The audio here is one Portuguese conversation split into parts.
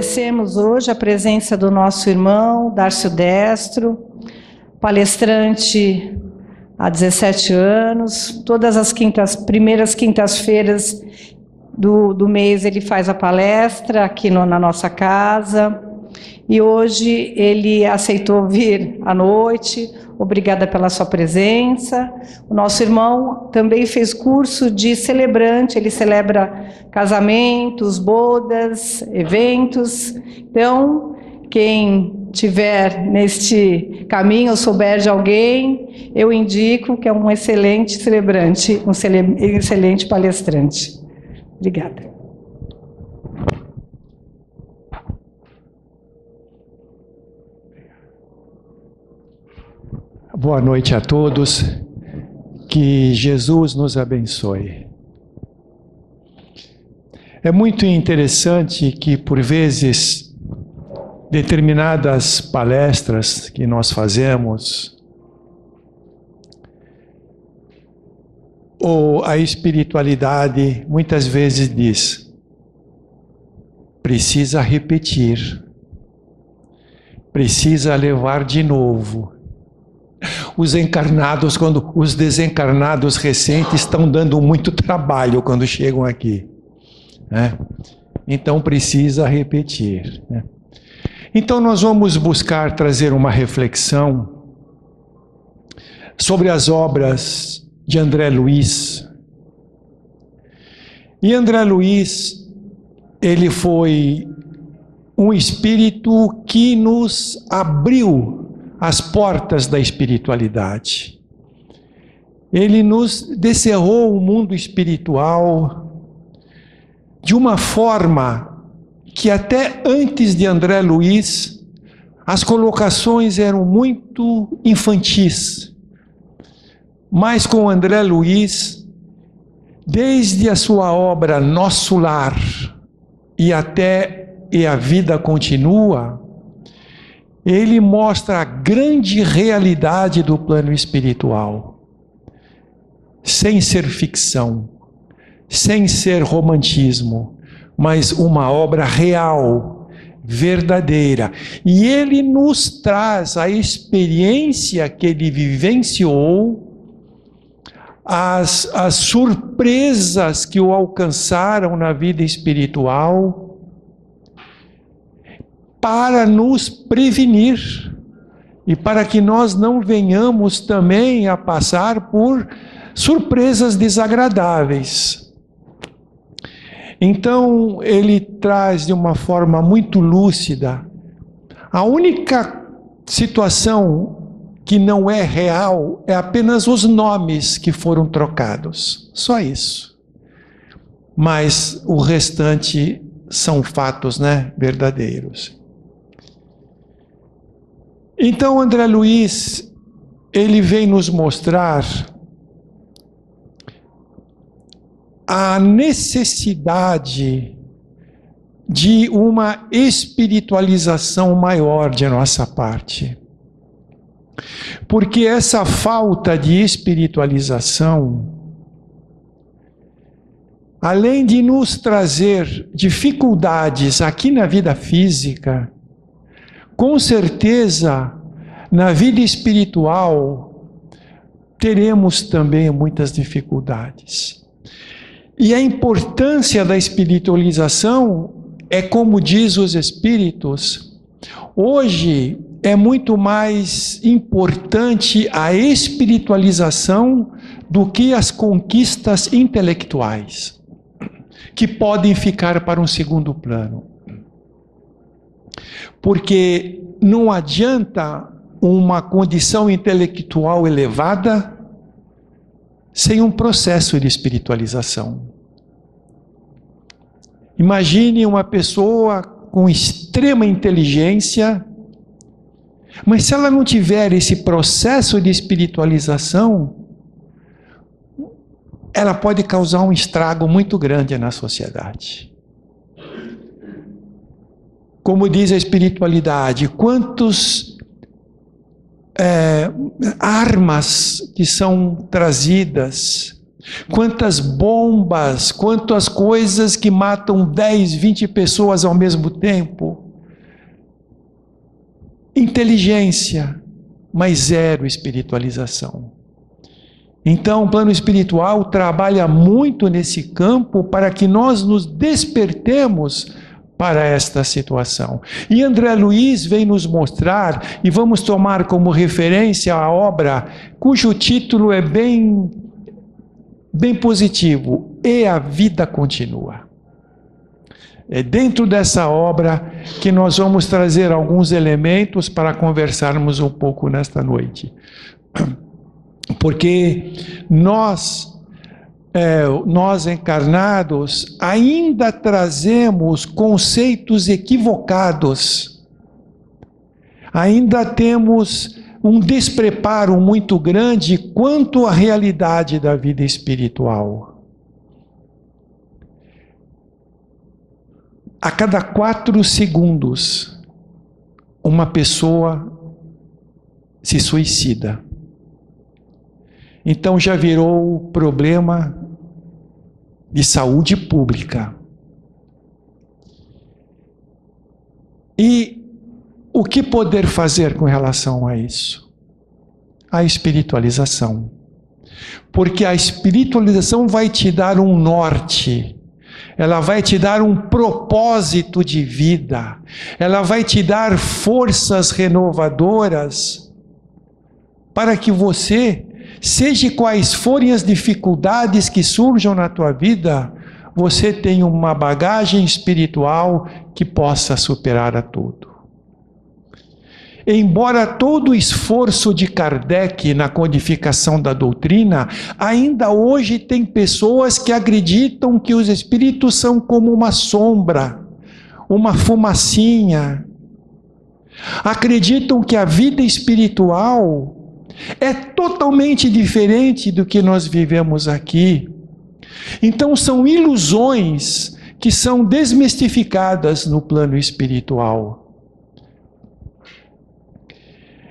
agradecemos hoje a presença do nosso irmão Dárcio Destro, palestrante há 17 anos. Todas as primeiras quintas-feiras do mês ele faz a palestra aqui na nossa casa. E hoje ele aceitou vir à noite. Obrigada pela sua presença. O nosso irmão também fez curso de celebrante, ele celebra casamentos, bodas, eventos. Então, quem tiver neste caminho ou souber de alguém, eu indico que é um excelente celebrante, um excelente palestrante. Obrigada. Boa noite a todos, que Jesus nos abençoe. É muito interessante que, por vezes, determinadas palestras que nós fazemos, ou a espiritualidade muitas vezes diz, precisa repetir, precisa levar de novo. Os encarnados, quando os desencarnados recentes estão dando muito trabalho quando chegam aqui, né? Então precisa repetir, né? Então nós vamos buscar trazer uma reflexão sobre as obras de André Luiz. E André Luiz, ele foi um espírito que nos abriu as portas da espiritualidade. Ele nos descerrou o mundo espiritual de uma forma que até antes de André Luiz, as colocações eram muito infantis. Mas com André Luiz, desde a sua obra Nosso Lar e a Vida Continua, ele mostra a grande realidade do plano espiritual, sem ser ficção, sem ser romantismo, mas uma obra real, verdadeira. E ele nos traz a experiência que ele vivenciou, as surpresas que o alcançaram na vida espiritual, para nos prevenir e para que nós não venhamos também a passar por surpresas desagradáveis. Então, ele traz de uma forma muito lúcida. A única situação que não é real é apenas os nomes que foram trocados. Só isso. Mas o restante são fatos, né, verdadeiros. Então, André Luiz, ele vem nos mostrar a necessidade de uma espiritualização maior de nossa parte. Porque essa falta de espiritualização, além de nos trazer dificuldades aqui na vida física, com certeza, na vida espiritual, teremos também muitas dificuldades. E a importância da espiritualização é como diz os espíritos, hoje é muito mais importante a espiritualização do que as conquistas intelectuais, que podem ficar para um segundo plano. Porque não adianta uma condição intelectual elevada sem um processo de espiritualização. Imagine uma pessoa com extrema inteligência, mas se ela não tiver esse processo de espiritualização, ela pode causar um estrago muito grande na sociedade. Como diz a espiritualidade, quantas armas que são trazidas Quantas bombas, quantas coisas que matam 10, 20 pessoas ao mesmo tempo. Inteligência, mas zero espiritualização. Então, o plano espiritual trabalha muito nesse campo para que nós nos despertemos para esta situação. E André Luiz vem nos mostrar, e vamos tomar como referência a obra cujo título é bem positivo, E a Vida Continua. É dentro dessa obra que nós vamos trazer alguns elementos para conversarmos um pouco nesta noite. Porque nós encarnados ainda trazemos conceitos equivocados, ainda temos um despreparo muito grande quanto à realidade da vida espiritual. A cada 4 segundos, uma pessoa se suicida. Então já virou problema de saúde pública. E o que poder fazer com relação a isso? A espiritualização. Porque a espiritualização vai te dar um norte, ela vai te dar um propósito de vida, ela vai te dar forças renovadoras para que você, seja quais forem as dificuldades que surjam na tua vida, você tenha uma bagagem espiritual que possa superar a tudo. Embora todo o esforço de Kardec na codificação da doutrina, ainda hoje tem pessoas que acreditam que os espíritos são como uma sombra, uma fumacinha. Acreditam que a vida espiritual é totalmente diferente do que nós vivemos aqui. Então são ilusões que são desmistificadas no plano espiritual.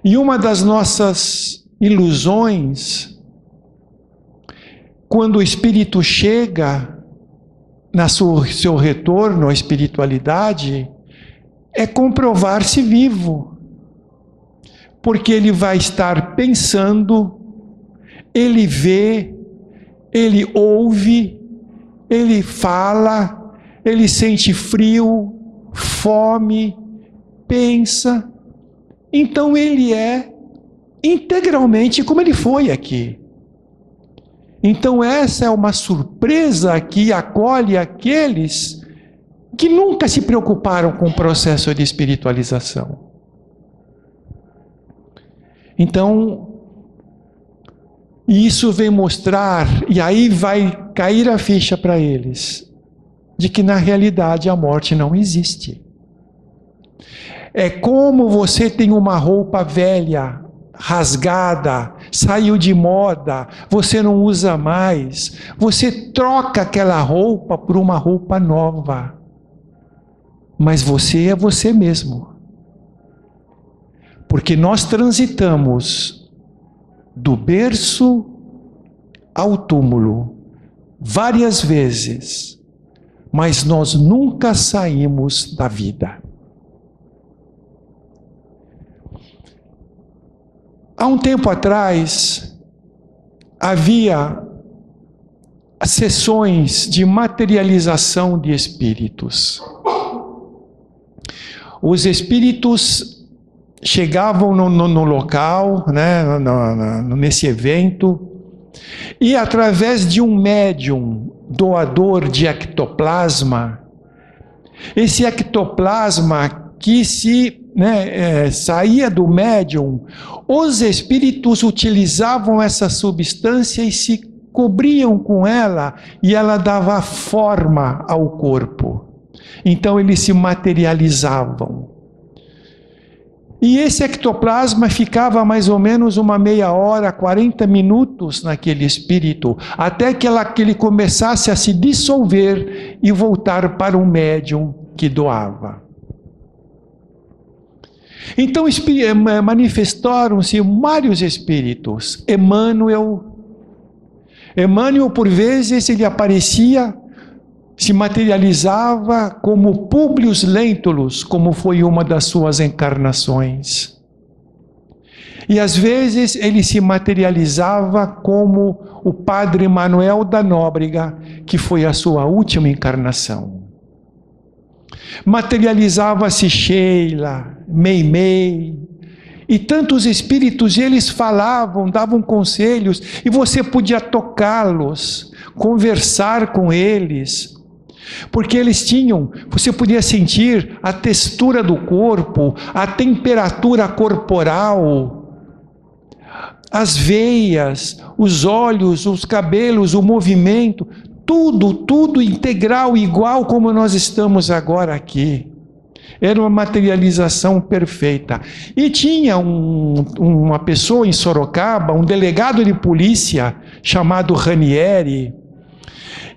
E uma das nossas ilusões, quando o espírito chega no seu retorno à espiritualidade, é comprovar-se vivo. Porque ele vai estar pensando, ele vê, ele ouve, ele fala, ele sente frio, fome, pensa. Então ele é integralmente como ele foi aqui. Então essa é uma surpresa que acolhe aqueles que nunca se preocuparam com o processo de espiritualização. Então, isso vem mostrar, e aí vai cair a ficha para eles, de que na realidade a morte não existe. É como você tem uma roupa velha, rasgada, saiu de moda, você não usa mais, você troca aquela roupa por uma roupa nova. Mas você é você mesmo. Porque nós transitamos do berço ao túmulo várias vezes, mas nós nunca saímos da vida. Há um tempo atrás, havia sessões de materialização de espíritos. Os espíritos chegavam no local, né, nesse evento, e através de um médium doador de ectoplasma, esse ectoplasma que saía do médium, os espíritos utilizavam essa substância e se cobriam com ela, e ela dava forma ao corpo. Então eles se materializavam. E esse ectoplasma ficava mais ou menos uma meia hora, 40 minutos naquele espírito, até que ele começasse a se dissolver e voltar para o médium que doava. Então manifestaram-se vários espíritos. Emmanuel Emmanuel, por vezes, ele aparecia, se materializava como Públio Lentulus, como foi uma das suas encarnações. E às vezes ele se materializava como o Padre Manuel da Nóbrega, que foi a sua última encarnação. Materializava-se Sheila, Meimei, e tantos espíritos, eles falavam, davam conselhos, e você podia tocá-los, conversar com eles, porque eles tinham, você podia sentir a textura do corpo, a temperatura corporal, as veias, os olhos, os cabelos, o movimento, tudo integral, igual como nós estamos agora aqui. Era uma materialização perfeita. E tinha uma pessoa em Sorocaba, um delegado de polícia, chamado Ranieri,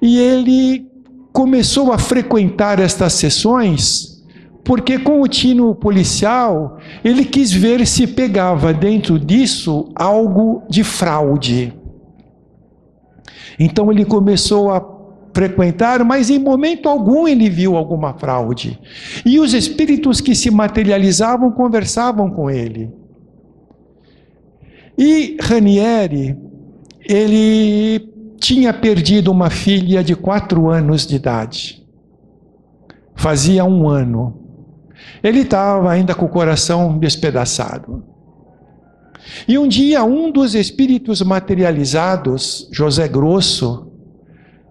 e ele começou a frequentar estas sessões, porque com o tino policial, ele quis ver se pegava dentro disso algo de fraude. Então ele começou a frequentar, mas em momento algum ele viu alguma fraude. E os espíritos que se materializavam conversavam com ele. E Ranieri, ele tinha perdido uma filha de 4 anos de idade. Fazia 1 ano. Ele estava ainda com o coração despedaçado. E um dia, um dos espíritos materializados, José Grosso,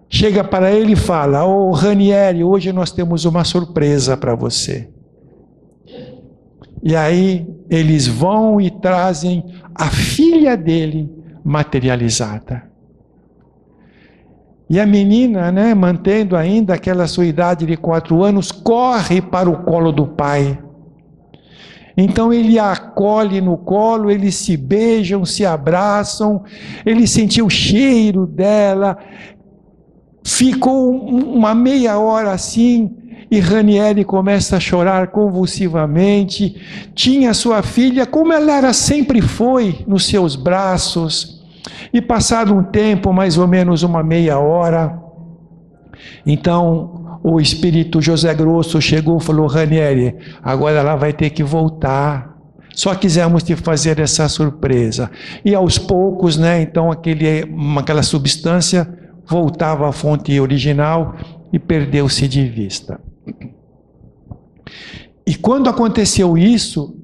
chega para ele e fala: "Ô Ranieri, hoje nós temos uma surpresa para você." E aí eles vão e trazem a filha dele materializada. E a menina, mantendo ainda aquela sua idade de 4 anos, corre para o colo do pai. Então ele a acolhe no colo, eles se beijam, se abraçam, ele sentiu o cheiro dela, ficou uma meia hora assim, e Ranieri começa a chorar convulsivamente. Tinha sua filha, como ela sempre foi, nos seus braços. E passado um tempo, mais ou menos uma meia hora, então o espírito José Grosso chegou e falou: "Ranieri, agora ela vai ter que voltar. Só quisemos te fazer essa surpresa." E aos poucos, então aquela substância voltava à fonte original e perdeu-se de vista. E quando aconteceu isso,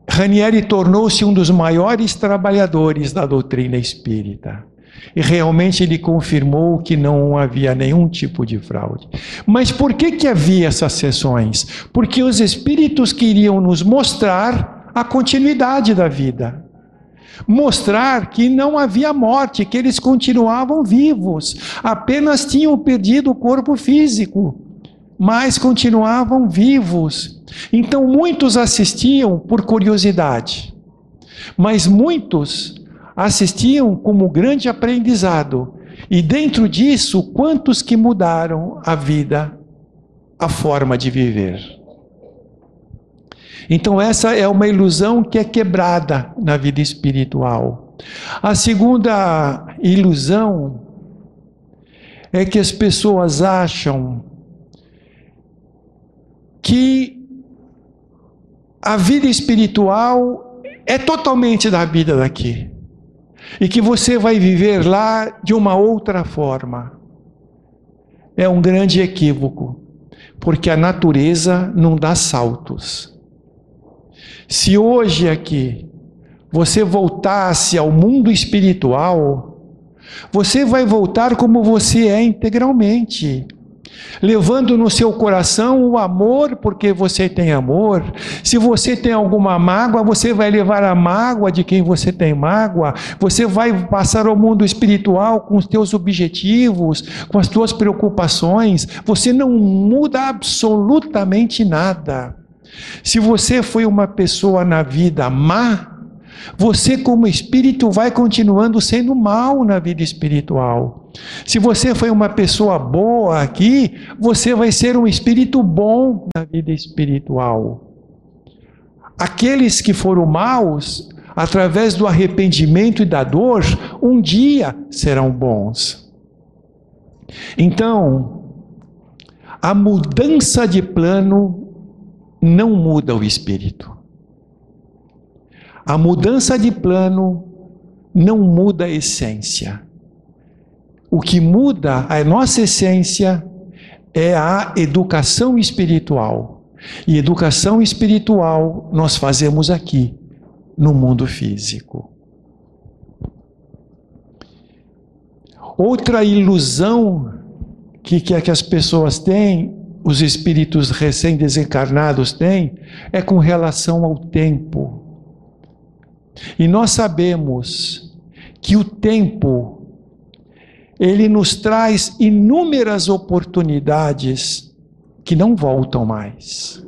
Ranieri tornou-se um dos maiores trabalhadores da doutrina espírita. E realmente ele confirmou que não havia nenhum tipo de fraude. Mas por que havia essas sessões? Porque os espíritos queriam nos mostrar a continuidade da vida. Mostrar que não havia morte, que eles continuavam vivos. Apenas tinham perdido o corpo físico, mas continuavam vivos. Então muitos assistiam por curiosidade, mas muitos assistiam como grande aprendizado. E dentro disso, quantos que mudaram a vida, a forma de viver. Então essa é uma ilusão que é quebrada na vida espiritual. A segunda ilusão é que as pessoas acham que a vida espiritual é totalmente da vida daqui. E que você vai viver lá de uma outra forma. É um grande equívoco, porque a natureza não dá saltos. Se hoje aqui você voltasse ao mundo espiritual, você vai voltar como você é integralmente, levando no seu coração o amor, porque você tem amor. Se você tem alguma mágoa, você vai levar a mágoa de quem você tem mágoa. Você vai passar ao mundo espiritual com os teus objetivos, com as tuas preocupações. Você não muda absolutamente nada. Se você foi uma pessoa na vida má, você como espírito vai continuando sendo mal na vida espiritual. Se você foi uma pessoa boa aqui, você vai ser um espírito bom na vida espiritual. Aqueles que foram maus, através do arrependimento e da dor, um dia serão bons. Então, a mudança de plano não muda o espírito. A mudança de plano não muda a essência. O que muda a nossa essência é a educação espiritual. E educação espiritual nós fazemos aqui, no mundo físico. Outra ilusão que as pessoas têm, os espíritos recém-desencarnados têm, é com relação ao tempo. E nós sabemos que o tempo, ele nos traz inúmeras oportunidades que não voltam mais.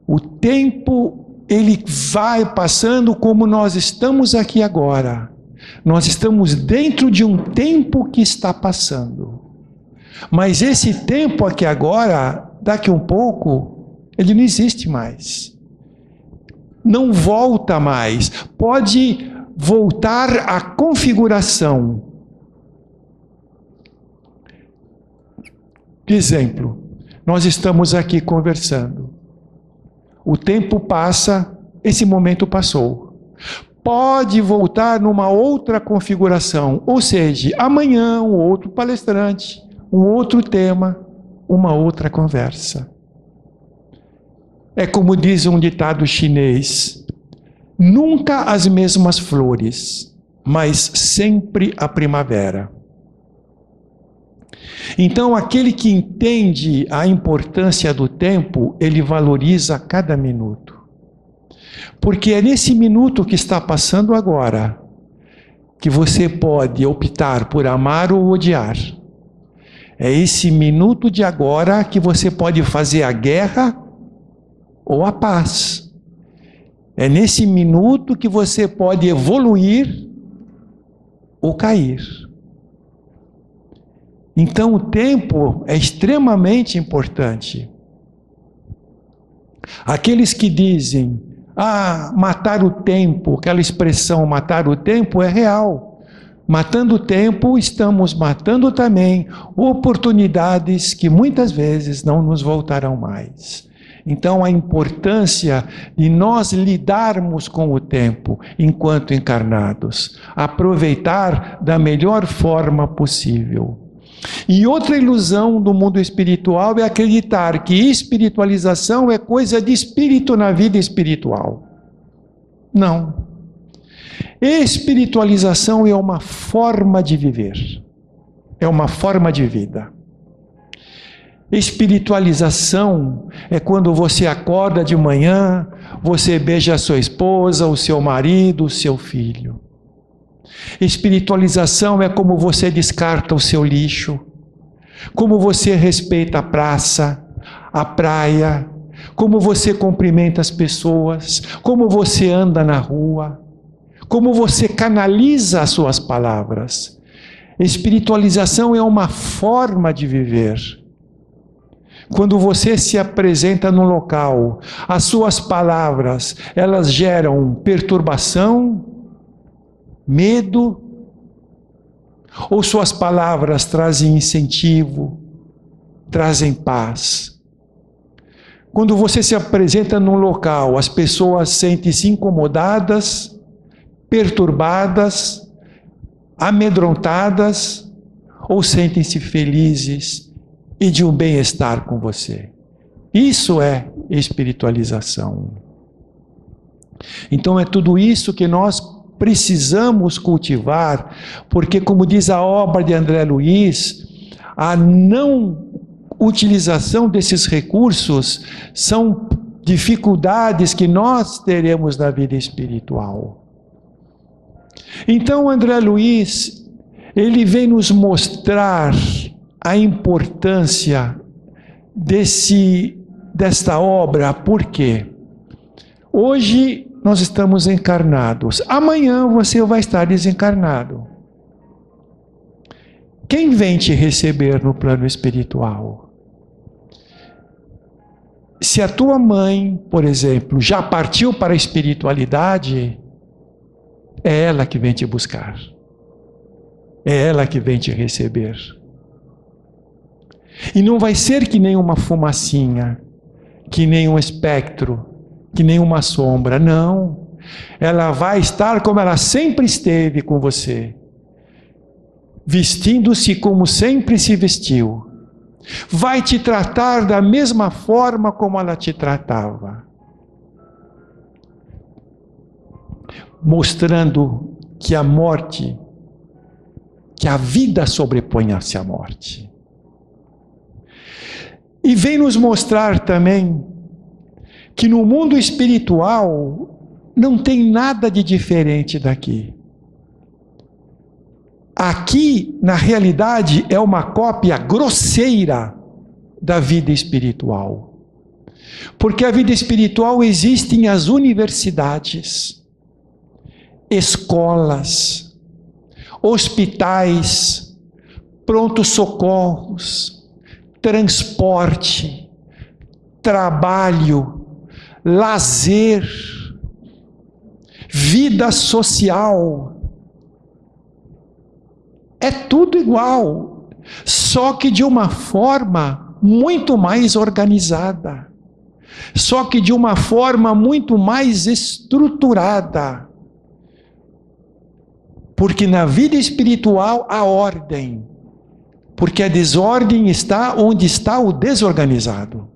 O tempo, ele vai passando como nós estamos aqui agora. Nós estamos dentro de um tempo que está passando. Mas esse tempo aqui agora, daqui um pouco, ele não existe mais. Não volta mais. Pode voltar à configuração. De exemplo, nós estamos aqui conversando. O tempo passa, esse momento passou. Pode voltar numa outra configuração, ou seja, amanhã um outro palestrante, um outro tema, uma outra conversa. É como diz um ditado chinês: nunca as mesmas flores, mas sempre a primavera. Então, aquele que entende a importância do tempo, ele valoriza cada minuto. Porque é nesse minuto que está passando agora que você pode optar por amar ou odiar. É esse minuto de agora que você pode fazer a guerra ou a paz. É nesse minuto que você pode evoluir ou cair. Então o tempo é extremamente importante. Aqueles que dizem, matar o tempo, aquela expressão matar o tempo é real. Matando o tempo, estamos matando também oportunidades que muitas vezes não nos voltarão mais. Então a importância de nós lidarmos com o tempo enquanto encarnados, aproveitar da melhor forma possível. E outra ilusão do mundo espiritual é acreditar que espiritualização é coisa de espírito na vida espiritual. Não. Espiritualização é uma forma de viver. É uma forma de vida. Espiritualização é quando você acorda de manhã, você beija a sua esposa, o seu marido, o seu filho. Espiritualização é como você descarta o seu lixo, como você respeita a praça, a praia, como você cumprimenta as pessoas, como você anda na rua, como você canaliza as suas palavras. Espiritualização é uma forma de viver. Quando você se apresenta no local, as suas palavras, elas geram perturbação, medo, ou suas palavras trazem incentivo, trazem paz. Quando você se apresenta num local, as pessoas sentem-se incomodadas, perturbadas, amedrontadas, ou sentem-se felizes e de um bem-estar com você. Isso é espiritualização. Então é tudo isso que nós precisamos cultivar, porque, como diz a obra de André Luiz, a não utilização desses recursos são dificuldades que nós teremos na vida espiritual. Então, André Luiz, ele vem nos mostrar a importância desta obra. Por quê? Hoje nós estamos encarnados. Amanhã você vai estar desencarnado. Quem vem te receber no plano espiritual? se a tua mãe, por exemplo, já partiu para a espiritualidade, é ela que vem te buscar. É ela que vem te receber. E não vai ser que nem uma fumacinha, que nem um espectro, que nem uma sombra. Não. Ela vai estar como ela sempre esteve com você. Vestindo-se como sempre se vestiu. Vai te tratar da mesma forma como ela te tratava. Mostrando que a morte, que a vida sobrepõe-se à morte. E vem nos mostrar também que no mundo espiritual não tem nada de diferente daqui. Aqui, na realidade, é uma cópia grosseira da vida espiritual. Porque a vida espiritual existe em as universidades, escolas, hospitais, pronto-socorros, transporte, trabalho, lazer, vida social. É tudo igual, só que de uma forma muito mais organizada, só que de uma forma muito mais estruturada. Porque na vida espiritual há ordem, porque a desordem está onde está o desorganizado.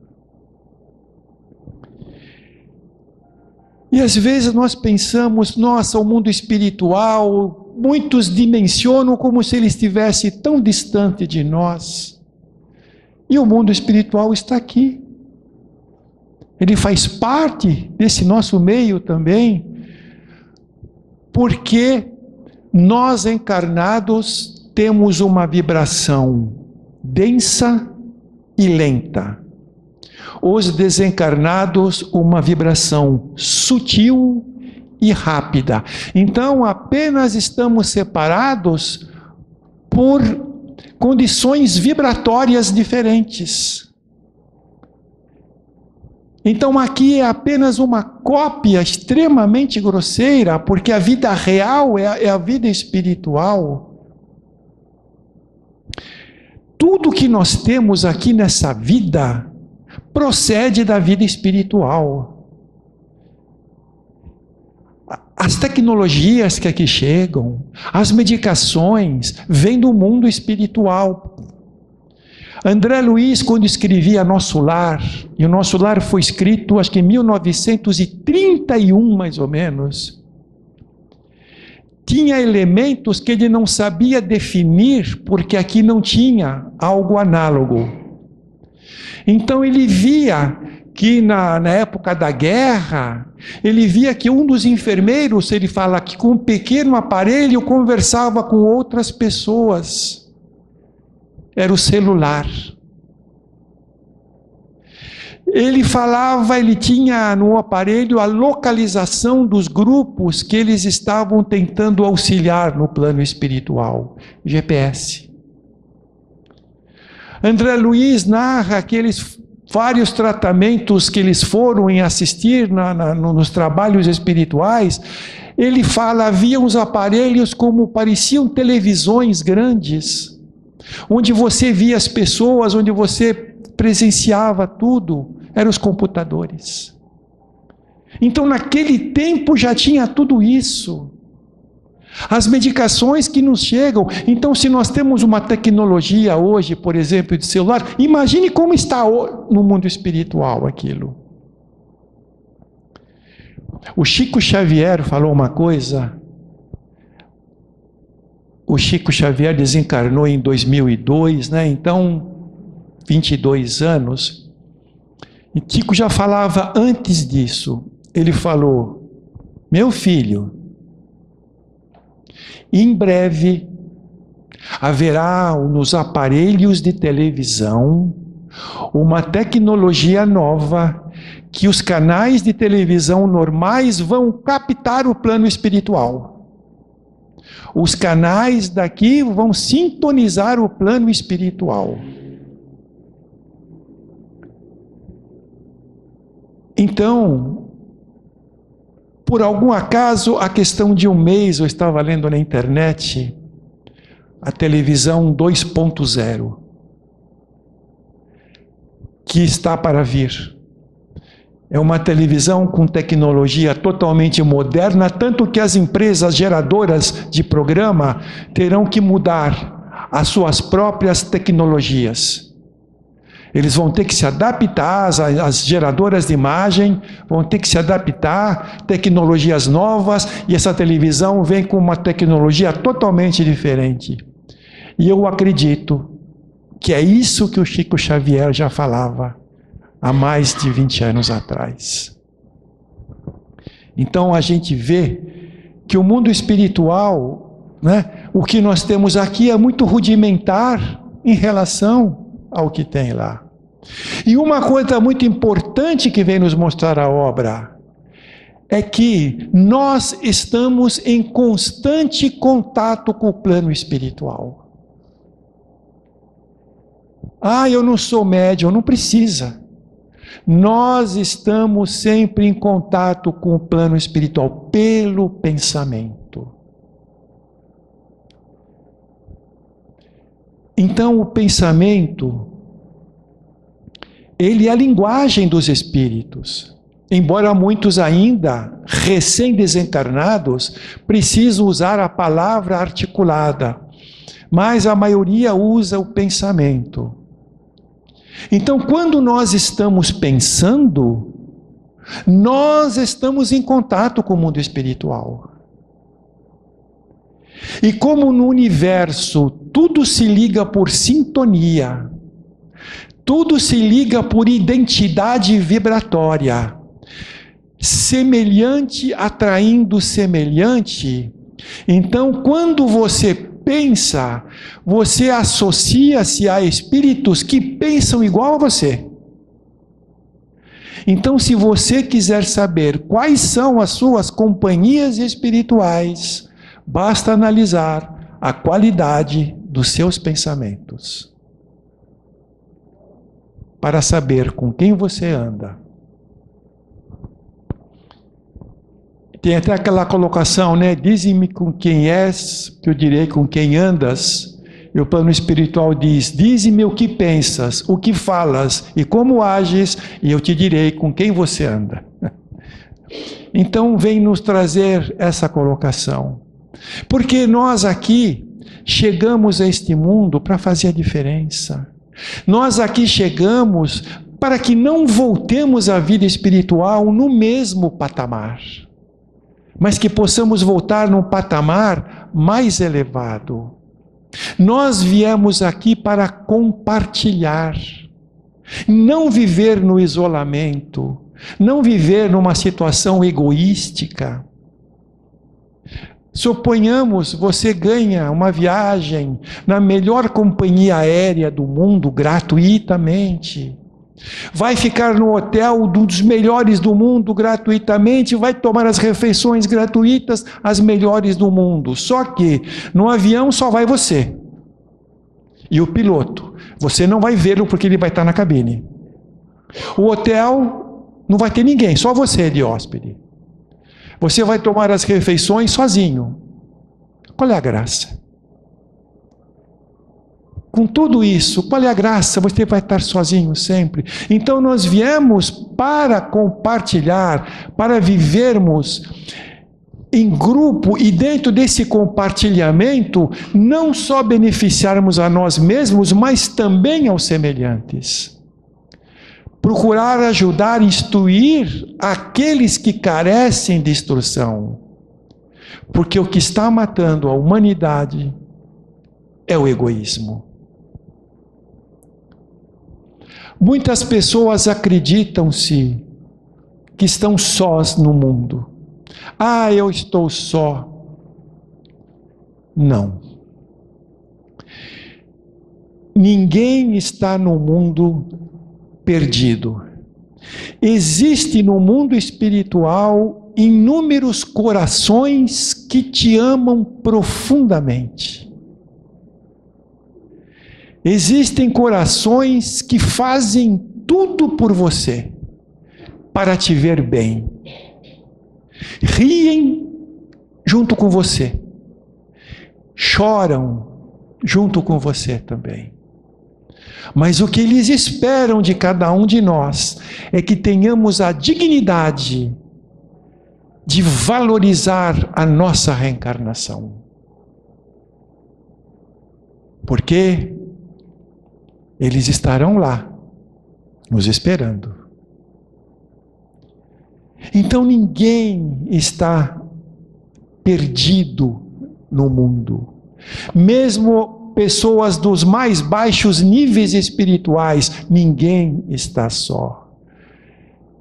E às vezes nós pensamos, nossa, o mundo espiritual, muitos dimensionam como se ele estivesse tão distante de nós. E o mundo espiritual está aqui. Ele faz parte desse nosso meio também, porque nós encarnados temos uma vibração densa e lenta. Os desencarnados, uma vibração sutil e rápida. Então, apenas estamos separados por condições vibratórias diferentes. Então, aqui é apenas uma cópia extremamente grosseira, porque a vida real é a vida espiritual. Tudo que nós temos aqui nessa vida procede da vida espiritual. As tecnologias que aqui chegam, as medicações, vêm do mundo espiritual. André Luiz, quando escrevia Nosso Lar, e o Nosso Lar foi escrito acho que em 1931 mais ou menos, tinha elementos que ele não sabia definir, porque aqui não tinha algo análogo. Então ele via que na época da guerra, ele via que um dos enfermeiros, ele fala que com um pequeno aparelho conversava com outras pessoas. Era o celular. Ele falava, ele tinha no aparelho a localização dos grupos que eles estavam tentando auxiliar no plano espiritual. GPS. André Luiz narra aqueles vários tratamentos que eles foram em assistir nos trabalhos espirituais. Ele fala, havia uns aparelhos como pareciam televisões grandes, onde você via as pessoas, onde você presenciava tudo, eram os computadores. Então naquele tempo já tinha tudo isso. As medicações que nos chegam. Então, se nós temos uma tecnologia hoje, por exemplo, de celular, imagine como está no mundo espiritual aquilo. O Chico Xavier falou uma coisa. O Chico Xavier desencarnou em 2002, né? Então, 22 anos. E Chico já falava antes disso. Ele falou, meu filho, em breve haverá nos aparelhos de televisão uma tecnologia nova que os canais de televisão normais vão captar o plano espiritual. Os canais daqui vão sintonizar o plano espiritual. Então, por algum acaso, a questão de um mês, eu estava lendo na internet, a televisão 2.0, que está para vir. É uma televisão com tecnologia totalmente moderna, tanto que as empresas geradoras de programa terão que mudar as suas próprias tecnologias. Eles vão ter que se adaptar, as geradoras de imagem vão ter que se adaptar, tecnologias novas, e essa televisão vem com uma tecnologia totalmente diferente. E eu acredito que é isso que o Chico Xavier já falava há mais de 20 anos atrás. Então a gente vê que o mundo espiritual, né, o que nós temos aqui é muito rudimentar em relação ao que tem lá. E uma coisa muito importante que vem nos mostrar a obra é que nós estamos em constante contato com o plano espiritual. Ah, eu não sou médium, não precisa. Nós estamos sempre em contato com o plano espiritual pelo pensamento. Então, o pensamento, ele é a linguagem dos espíritos. Embora muitos ainda, recém-desencarnados, precisam usar a palavra articulada, mas a maioria usa o pensamento. Então, quando nós estamos pensando, nós estamos em contato com o mundo espiritual. E como no universo tudo se liga por sintonia, tudo se liga por identidade vibratória, semelhante atraindo semelhante, então quando você pensa, você associa-se a espíritos que pensam igual a você. Então, se você quiser saber quais são as suas companhias espirituais, basta analisar a qualidade dos seus pensamentos para saber com quem você anda. Tem até aquela colocação, né? Dize-me com quem és, que eu direi com quem andas. E o plano espiritual diz: dize-me o que pensas, o que falas e como ages, e eu te direi com quem você anda. Então vem nos trazer essa colocação. Porque nós aqui chegamos a este mundo para fazer a diferença. Nós aqui chegamos para que não voltemos à vida espiritual no mesmo patamar, mas que possamos voltar num patamar mais elevado. Nós viemos aqui para compartilhar, não viver no isolamento, não viver numa situação egoística. Suponhamos, você ganha uma viagem na melhor companhia aérea do mundo gratuitamente. Vai ficar no hotel dos melhores do mundo gratuitamente, vai tomar as refeições gratuitas, as melhores do mundo. Só que no avião só vai você e o piloto. Você não vai vê-lo porque ele vai estar na cabine. O hotel não vai ter ninguém, só você de hóspede. Você vai tomar as refeições sozinho. Qual é a graça? Com tudo isso, qual é a graça? Você vai estar sozinho sempre. Então nós viemos para compartilhar, para vivermos em grupo e dentro desse compartilhamento, não só beneficiarmos a nós mesmos, mas também aos semelhantes. Procurar ajudar, instruir aqueles que carecem de instrução. Porque o que está matando a humanidade é o egoísmo. Muitas pessoas acreditam-se que estão sós no mundo. Ah, eu estou só. Não. Ninguém está no mundo perdido. Existe no mundo espiritual inúmeros corações que te amam profundamente. Existem corações que fazem tudo por você, para te ver bem. Riem junto com você. Choram junto com você também. Mas o que eles esperam de cada um de nós é que tenhamos a dignidade de valorizar a nossa reencarnação. Porque eles estarão lá, nos esperando. Então ninguém está perdido no mundo. Mesmo pessoas dos mais baixos níveis espirituais, ninguém está só.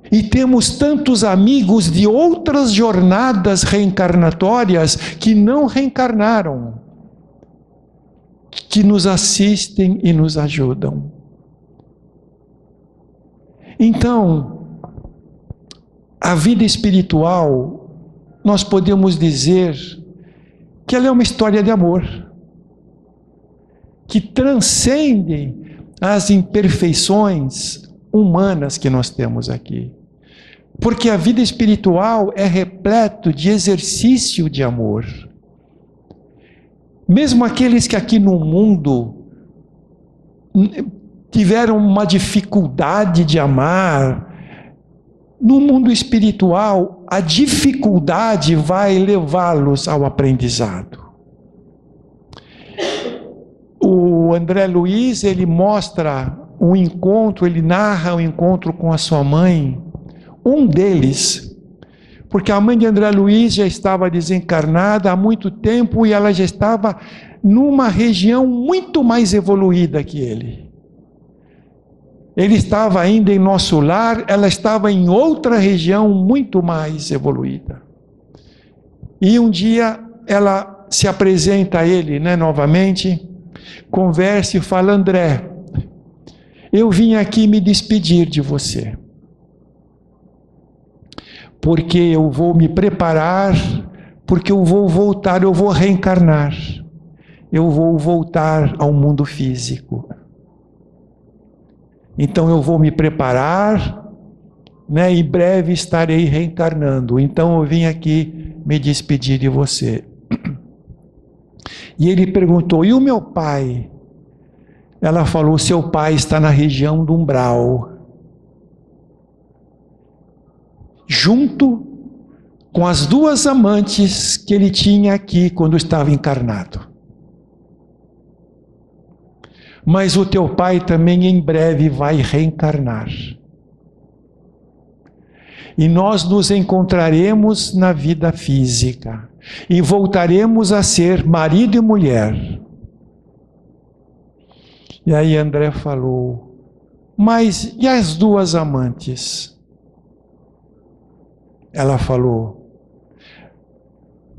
E temos tantos amigos de outras jornadas reencarnatórias que não reencarnaram, que nos assistem e nos ajudam. Então, a vida espiritual, nós podemos dizer que ela é uma história de amor, que transcende as imperfeições humanas que nós temos aqui. Porque a vida espiritual é repleto de exercício de amor. Mesmo aqueles que aqui no mundo tiveram uma dificuldade de amar, no mundo espiritual, a dificuldade vai levá-los ao aprendizado. O André Luiz, ele mostra um encontro, ele narra um encontro com a sua mãe, um deles, porque a mãe de André Luiz já estava desencarnada há muito tempo e ela já estava numa região muito mais evoluída que ele. Ele estava ainda em nosso lar, ela estava em outra região muito mais evoluída. E um dia ela se apresenta a ele, novamente, conversa e fala: André, eu vim aqui me despedir de você, porque eu vou me preparar, porque eu vou voltar, eu vou reencarnar, eu vou voltar ao mundo físico. Então eu vou me preparar, em breve estarei reencarnando. Então eu vim aqui me despedir de você. E ele perguntou: e o meu pai? Ela falou: seu pai está na região do umbral, junto com as duas amantes que ele tinha aqui quando estava encarnado. Mas o teu pai também em breve vai reencarnar. E nós nos encontraremos na vida física. E voltaremos a ser marido e mulher. E aí André falou: mas e as duas amantes? Ela falou: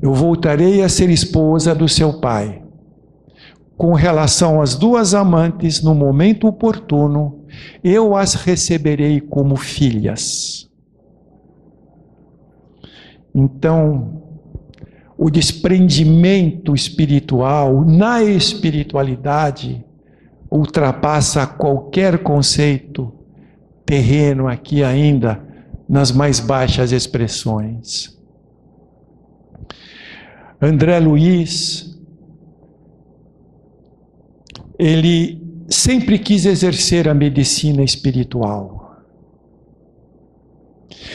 eu voltarei a ser esposa do seu pai. Com relação às duas amantes, no momento oportuno, eu as receberei como filhas. Então, o desprendimento espiritual, na espiritualidade, ultrapassa qualquer conceito terreno aqui ainda, nas mais baixas expressões. André Luiz, ele sempre quis exercer a medicina espiritual.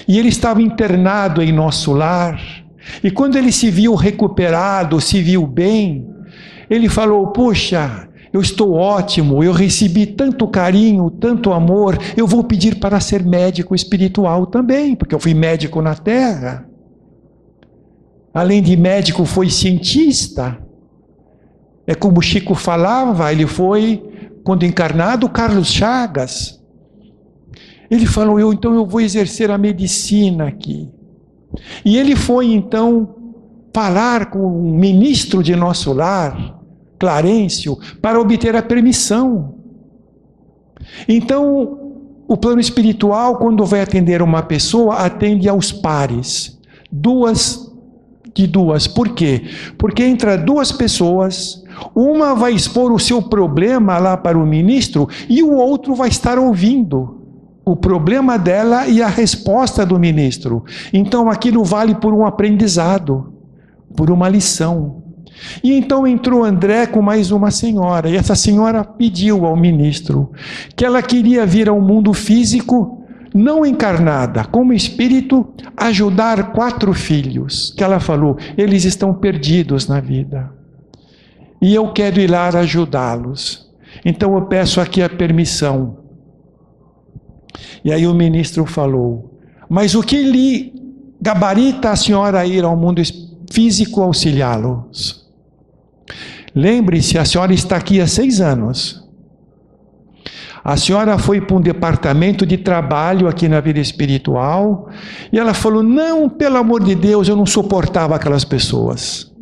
E ele estava internado em nosso lar, e quando ele se viu recuperado, se viu bem, ele falou: puxa, eu estou ótimo, eu recebi tanto carinho, tanto amor, eu vou pedir para ser médico espiritual também, porque eu fui médico na Terra. Além de médico, foi cientista. É como Chico falava, ele foi, quando encarnado, Carlos Chagas. Ele falou: então eu vou exercer a medicina aqui. E ele foi então falar com o ministro de nosso lar, Clarencio, para obter a permissão. Então, o plano espiritual, quando vai atender uma pessoa, atende aos pares. Duas de duas. Por quê? Porque entre duas pessoas, uma vai expor o seu problema lá para o ministro e o outro vai estar ouvindo. o problema dela e a resposta do ministro. Então aquilo vale por um aprendizado, por uma lição. E então entrou André com mais uma senhora, e essa senhora pediu ao ministro que ela queria vir ao mundo físico, não encarnada, como espírito, ajudar 4 filhos, que ela falou, eles estão perdidos na vida, e eu quero ir lá ajudá-los. Então eu peço aqui a permissão. E aí o ministro falou, mas o que lhe gabarita a senhora ir ao mundo físico auxiliá-los? Lembre-se, a senhora está aqui há 6 anos. A senhora foi para um departamento de trabalho aqui na vida espiritual, e ela falou, não, pelo amor de Deus, eu não suportava aquelas pessoas.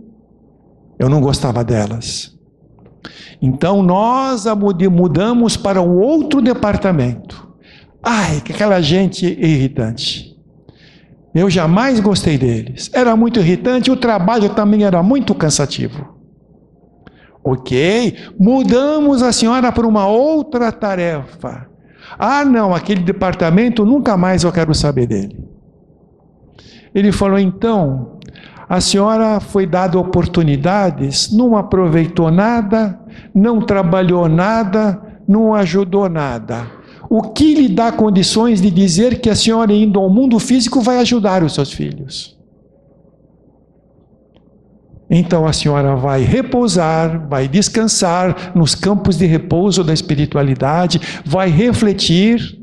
Eu não gostava delas. Então nós a mudamos para um outro departamento. Ai, que aquela gente irritante. Eu jamais gostei deles. Era muito irritante, o trabalho também era muito cansativo. Ok, mudamos a senhora para uma outra tarefa. Ah, não, aquele departamento, nunca mais eu quero saber dele. Ele falou, então, a senhora foi dada oportunidades, não aproveitou nada, não trabalhou nada, não ajudou nada. O que lhe dá condições de dizer que a senhora, indo ao mundo físico, vai ajudar os seus filhos? Então a senhora vai repousar, vai descansar nos campos de repouso da espiritualidade, vai refletir,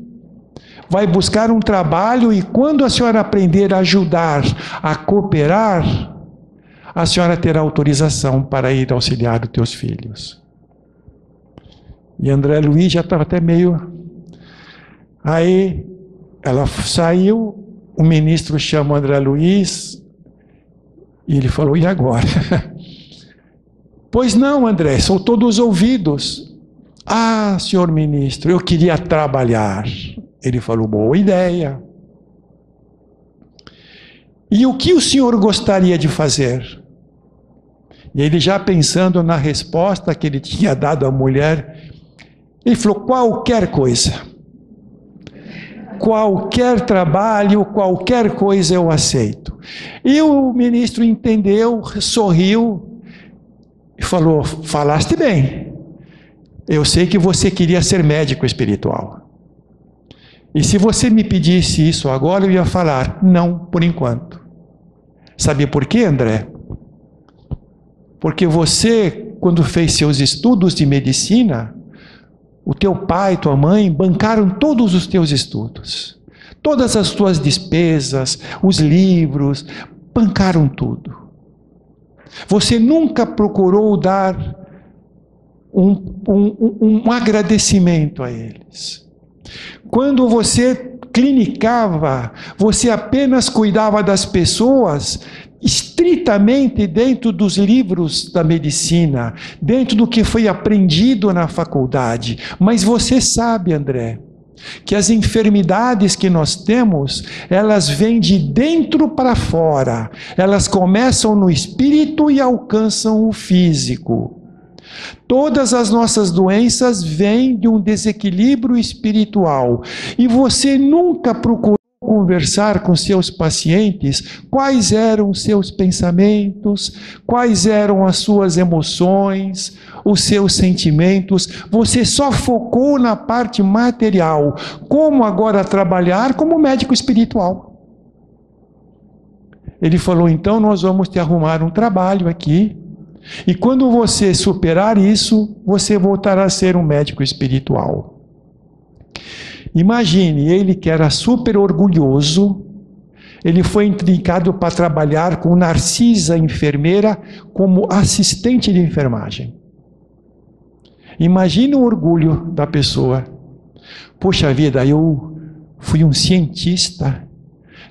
vai buscar um trabalho, e quando a senhora aprender a ajudar, a cooperar, a senhora terá autorização para ir auxiliar os teus filhos. E André Luiz já estava até meio... Aí ela saiu, o ministro chama o André Luiz, e ele falou, e agora? Pois não, André, soltou dos ouvidos. Ah, senhor ministro, eu queria trabalhar. Ele falou, boa ideia. E o que o senhor gostaria de fazer? E ele, já pensando na resposta que ele tinha dado à mulher, ele falou, qualquer coisa. Qualquer trabalho, qualquer coisa eu aceito. E o ministro entendeu, sorriu e falou, falaste bem. Eu sei que você queria ser médico espiritual. E se você me pedisse isso agora, eu ia falar, não, por enquanto. Sabe por quê, André? Porque você, quando fez seus estudos de medicina, o teu pai, tua mãe, bancaram todos os teus estudos. Todas as tuas despesas, os livros, bancaram tudo. Você nunca procurou dar um agradecimento a eles. Quando você clinicava, você apenas cuidava das pessoas estritamente dentro dos livros da medicina, dentro do que foi aprendido na faculdade. Mas você sabe, André, que as enfermidades que nós temos, elas vêm de dentro para fora. Elas começam no espírito e alcançam o físico. Todas as nossas doenças vêm de um desequilíbrio espiritual. E você nunca procurou conversar com seus pacientes quais eram os seus pensamentos, quais eram as suas emoções, os seus sentimentos. Você só focou na parte material. Como agora trabalhar como médico espiritual? Ele falou, então nós vamos te arrumar um trabalho aqui, e quando você superar isso, você voltará a ser um médico espiritual. Imagine, ele que era super orgulhoso, ele foi indicado para trabalhar com Narcisa, enfermeira, como assistente de enfermagem. Imagine o orgulho da pessoa. Poxa vida, eu fui um cientista,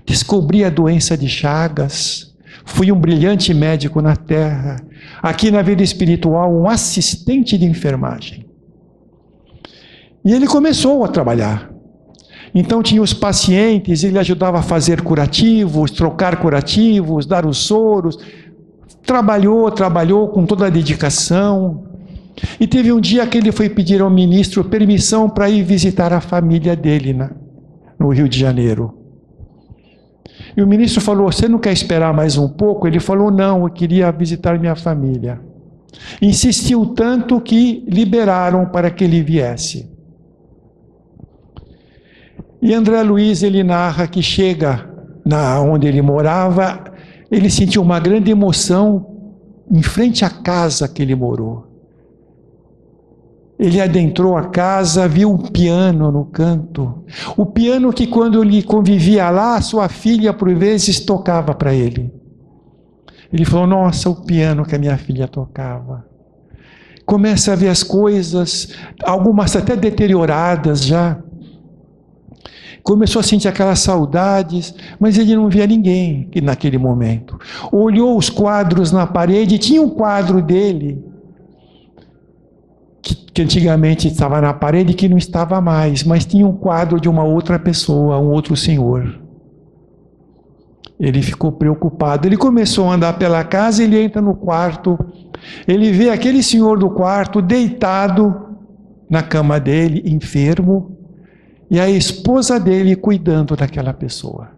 descobri a doença de Chagas, fui um brilhante médico na Terra, aqui na vida espiritual, um assistente de enfermagem. E ele começou a trabalhar. Então tinha os pacientes, ele ajudava a fazer curativos, trocar curativos, dar os soros. Trabalhou com toda a dedicação. E teve um dia que ele foi pedir ao ministro permissão para ir visitar a família dele no Rio de Janeiro. E o ministro falou, você não quer esperar mais um pouco? Ele falou, não, eu queria visitar minha família. Insistiu tanto que liberaram para que ele viesse. E André Luiz, ele narra que chega onde ele morava, ele sentiu uma grande emoção em frente à casa que ele morou. Ele adentrou a casa, viu um piano no canto. O piano que quando ele convivia lá, sua filha por vezes tocava para ele. Ele falou, nossa, o piano que a minha filha tocava. Começa a ver as coisas, algumas até deterioradas já. Começou a sentir aquelas saudades, mas ele não via ninguém naquele momento. Olhou os quadros na parede, tinha um quadro dele, que antigamente estava na parede, que não estava mais, mas tinha um quadro de uma outra pessoa, um outro senhor. Ele ficou preocupado. Ele começou a andar pela casa, ele entra no quarto, ele vê aquele senhor do quarto deitado na cama dele, enfermo, e a esposa dele cuidando daquela pessoa.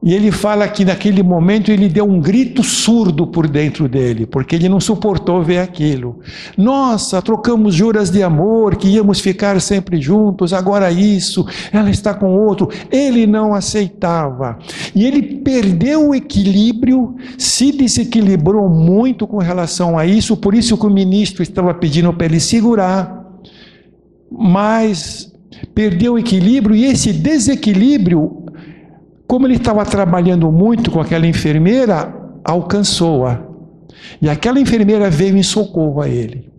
E ele fala que naquele momento ele deu um grito surdo por dentro dele, porque ele não suportou ver aquilo. Nossa, trocamos juras de amor, que íamos ficar sempre juntos, agora isso, ela está com outro. Ele não aceitava. E ele perdeu o equilíbrio, se desequilibrou muito com relação a isso, por isso que o ministro estava pedindo para ele segurar. Mas perdeu o equilíbrio, e esse desequilíbrio, como ele estava trabalhando muito com aquela enfermeira, alcançou-a. E aquela enfermeira veio em socorro a ele.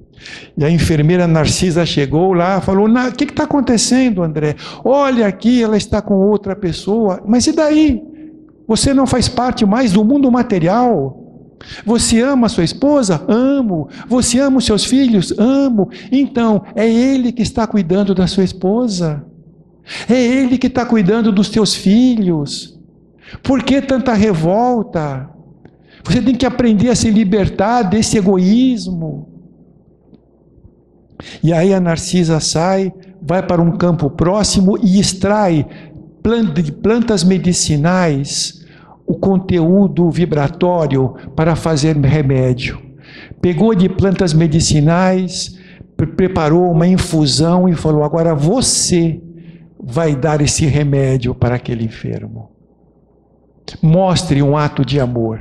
E a enfermeira Narcisa chegou lá, falou, o que está acontecendo, André? Olha aqui, ela está com outra pessoa. Mas e daí? Você não faz parte mais do mundo material? Você ama a sua esposa? Amo. Você ama os seus filhos? Amo. Então, é ele que está cuidando da sua esposa. É ele que está cuidando dos teus filhos. Por que tanta revolta? Você tem que aprender a se libertar desse egoísmo. E aí a Narcisa sai, vai para um campo próximo e extrai de plantas medicinais o conteúdo vibratório para fazer remédio. Pegou de plantas medicinais, preparou uma infusão e falou, agora você vai dar esse remédio para aquele enfermo. Mostre um ato de amor.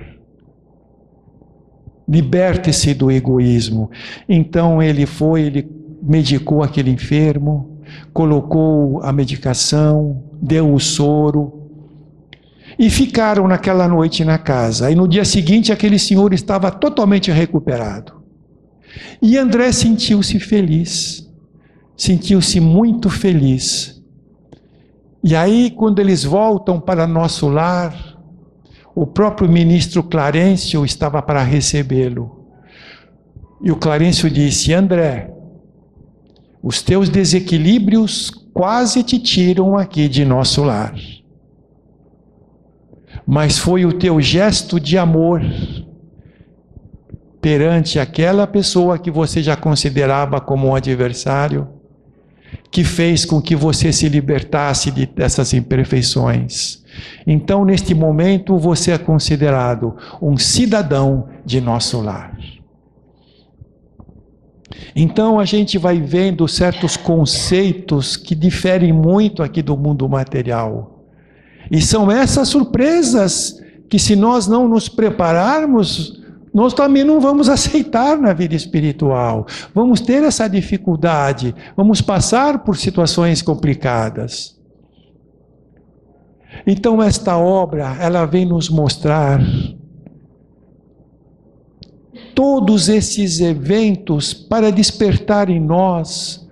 Liberte-se do egoísmo. Então ele medicou aquele enfermo, colocou a medicação, deu o soro, e ficaram naquela noite na casa. E no dia seguinte aquele senhor estava totalmente recuperado. E André sentiu-se feliz, sentiu-se muito feliz. E aí, quando eles voltam para nosso lar, o próprio ministro Clarencio estava para recebê-lo. E o Clarencio disse, André, os teus desequilíbrios quase te tiram aqui de nosso lar. Mas foi o teu gesto de amor perante aquela pessoa que você já considerava como um adversário, que fez com que você se libertasse dessas imperfeições. Então, neste momento, você é considerado um cidadão de nosso lar. Então, a gente vai vendo certos conceitos que diferem muito aqui do mundo material. E são essas surpresas que, se nós não nos prepararmos, nós também não vamos aceitar na vida espiritual. Vamos ter essa dificuldade, vamos passar por situações complicadas. Então esta obra, ela vem nos mostrar todos esses eventos para despertar em nós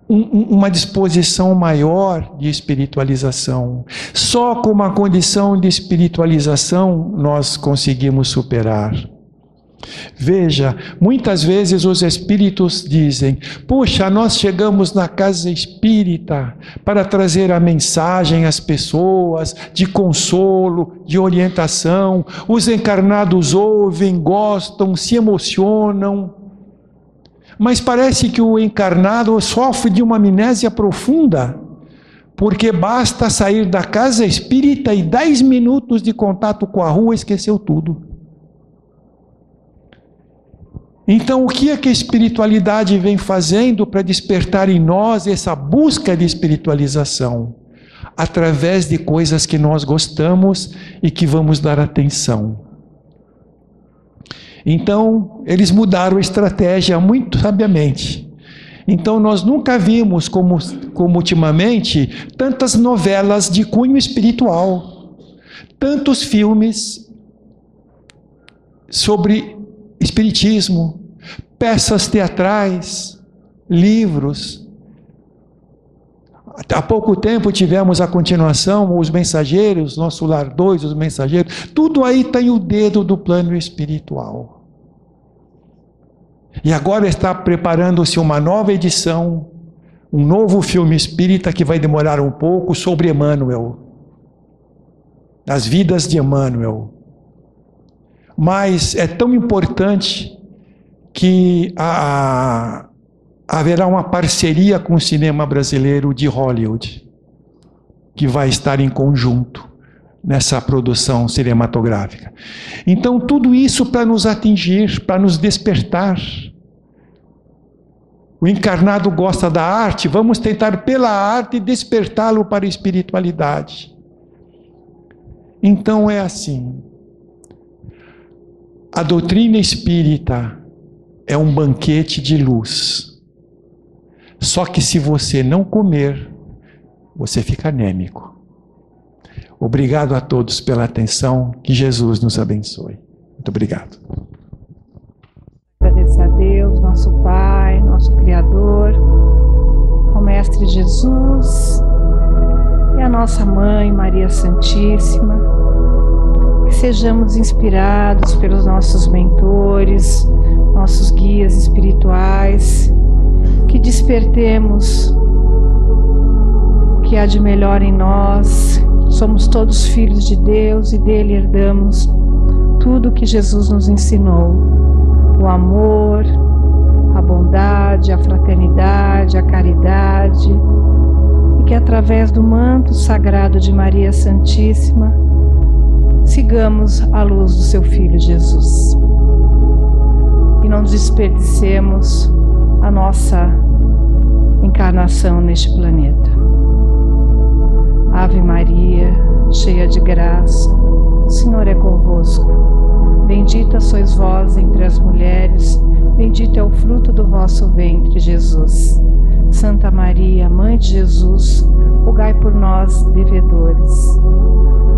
uma disposição maior de espiritualização. Só com uma condição de espiritualização nós conseguimos superar. Veja, muitas vezes os espíritos dizem, puxa, nós chegamos na casa espírita para trazer a mensagem às pessoas, de consolo, de orientação, os encarnados ouvem, gostam, se emocionam, mas parece que o encarnado sofre de uma amnésia profunda, Porque basta sair da casa espírita e 10 minutos de contato com a rua, esqueceu tudo. Então, o que é que a espiritualidade vem fazendo para despertar em nós essa busca de espiritualização? Através de coisas que nós gostamos e que vamos dar atenção. Então, eles mudaram a estratégia muito sabiamente. Então, nós nunca vimos, como ultimamente, tantas novelas de cunho espiritual, tantos filmes sobre espiritismo, peças teatrais, livros. Há pouco tempo tivemos a continuação, Os Mensageiros, Nosso Lar 2, Os Mensageiros. Tudo aí tem o dedo do plano espiritual. E agora está preparando-se uma nova edição, um novo filme espírita que vai demorar um pouco, sobre Emmanuel. As vidas de Emmanuel. Mas é tão importante que haverá uma parceria com o cinema brasileiro de Hollywood, que vai estar em conjunto nessa produção cinematográfica. Então, tudo isso para nos atingir, para nos despertar. O encarnado gosta da arte, vamos tentar pela arte despertá-lo para a espiritualidade. Então é assim. A doutrina espírita é um banquete de luz. Só que se você não comer, você fica anêmico. Obrigado a todos pela atenção. Que Jesus nos abençoe. Muito obrigado. Agradecer a Deus, nosso Pai, nosso Criador, ao Mestre Jesus e a nossa Mãe, Maria Santíssima. Que sejamos inspirados pelos nossos mentores, nossos guias espirituais, que despertemos o que há de melhor em nós. Somos todos filhos de Deus e dele herdamos tudo o que Jesus nos ensinou. O amor, a bondade, a fraternidade, a caridade. E que através do manto sagrado de Maria Santíssima, sigamos a luz do seu Filho Jesus. E não desperdicemos a nossa encarnação neste planeta. Ave Maria, cheia de graça, o Senhor é convosco. Bendita sois vós entre as mulheres, bendito é o fruto do vosso ventre, Jesus. Santa Maria, Mãe de Jesus, rogai por nós, devedores,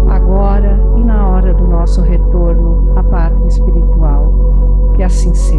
agora e na hora do nosso retorno à pátria espiritual. Que assim seja.